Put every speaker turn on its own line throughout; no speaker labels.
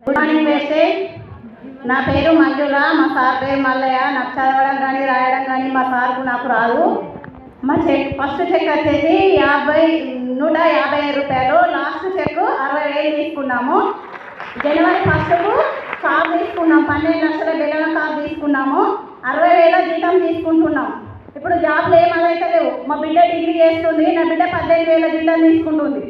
Good morning వేస్తే నా పేరు మంజుల, మా సార్ పేరు మల్లయ్య. నాకు చదవడం కానీ రాయడం కానీ మా సార్కు నాకు రాదు. మా ఫస్ట్ చెక్ వచ్చేసి 150 రూపాయలు, లాస్ట్ చెక్ 60,000 తీసుకున్నాము. జనవరి 1కు కార్ తీసుకున్నాం, 12 లక్షల బెలన కార్ తీసుకున్నాము. 60,000 జీతం తీసుకుంటున్నాం. ఇప్పుడు జాబ్లు ఏమైతే లేవు. మా బిడ్డ డిగ్రీ చేస్తుంది, నా బిడ్డ 18,000 జీతం తీసుకుంటుంది.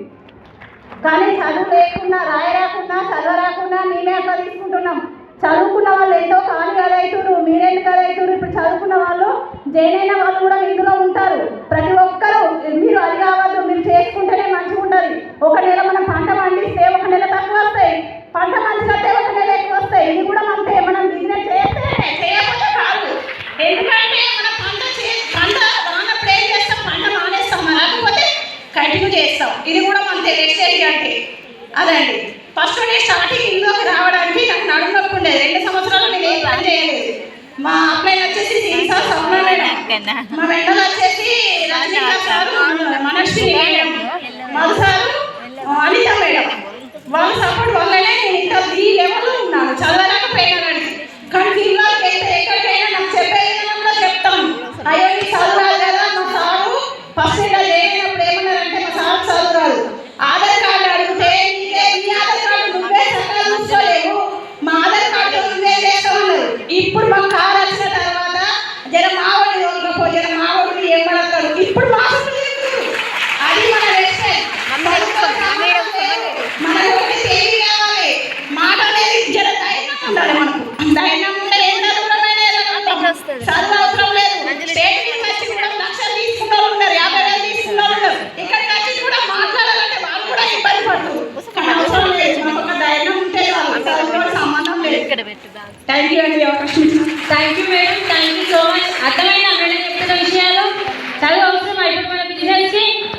కానీ చదువు లేకుండా, రాయరాకుండా, చదవరాకుండా మేమే అట్లా తీసుకుంటున్నాం. చదువుకున్న వాళ్ళు ఎంతో ఖాళీ అవుతారు, మీరెందుకు అవుతారు? ఇప్పుడు చదువుకున్న వాళ్ళు, జైన్ అయిన వాళ్ళు కూడా ఇందులో ఉంటారు. ప్రతి ఒక్కరూ మీరు అది కావద్దు, మీరు చేసుకుంటేనే మంచిగా ఉంటుంది. ఒక నెల మనం పంట పండిస్తే ఒక నెల తక్కువ వస్తాయి, పంట మంచిగా వస్తే ఒక నెల ఎక్కువ వస్తాయి. ఇది కూడా అంతే, మనం బిజినెస్ చేస్తే చేయకపోతే కాదు. ఎందుకంటే మనం పంట రానప్పుడు ఏం చేస్తాం, పంట మానేస్తాం, రాకపోతే కంటిన్యూ చేస్తాం. ఇది కూడా అంతే. ఎక్స్చేంజ్ అంటే అదండి. ఫస్ట్ డే స్టార్టింగ్ ఇందులోకి రావడానికి నాకు నడుము నొప్పి ఉండేది. 2 సంవత్సరాలు నేను ఏం పని చేయలేదు. మా అప్లైన్ వచ్చేసి సీసా సప్న మేడం, మా వెంటలు వచ్చేసి Rajinikanth sir, Manasvini madam, Madhu sir, Anitha madam. వాళ్ళ సపోర్ట్ వల్లనే నేను ఇంత ఈ లెవెల్లో ఉన్నాను. చదవలేకపోయినానండి. కానీ ఫీల్డ్లోకి వెళ్తే ఎక్కడికైనా నాకు చెప్పేది కూడా చెప్తాను. అయ్యో నీ చదువురాదు కదా. మా సారు ఫస్ట్ ఇలా చేయనప్పుడు ఏమన్నారంటే, మా సార్ చదువురాదు, ఆధార్ కార్డు అడిగితే నీకే నీ ఆధార్ కార్డు నువ్వే చక్కగా చూసుకోలేవు, మా ఆధార్ కార్డు నువ్వే చేస్తామన్నారు. ఇప్పుడు మా కారు వచ్చిన తర్వాత జర మావాడిని వదలకపో, జర మావాడిని ఏం పడతాడు. ఇప్పుడు మాకు అది మన రెస్పెక్ట్. మనకు ఒకటి తెలివి కావాలి, మాట అనేది జర ధైర్యం ఉండాలి. మనకు ధైర్యం ఉంటే ఏం చదువులమైన చదువు అవసరం లేదు. స్టేట్ వచ్చి కూడా లక్షలు తీసుకున్న వాళ్ళు ఉన్నారు, 50,000 తీసుకున్న వాళ్ళు ఉన్నారు. ఇక్కడికి వచ్చి కూడా మాట్లాడాలంటే వాళ్ళు కూడా ఇబ్బంది పడుతుంది. అవసరం లేదు, మనకు ఒక ధైర్యం ఉంటే చదువుతో సంబంధం లేదు. థ్యాంక్ యూ అండి అవకాశం.
Thank you madam, thank you so much. అర్థమైనా మేడం చెప్పిన విషయాలు?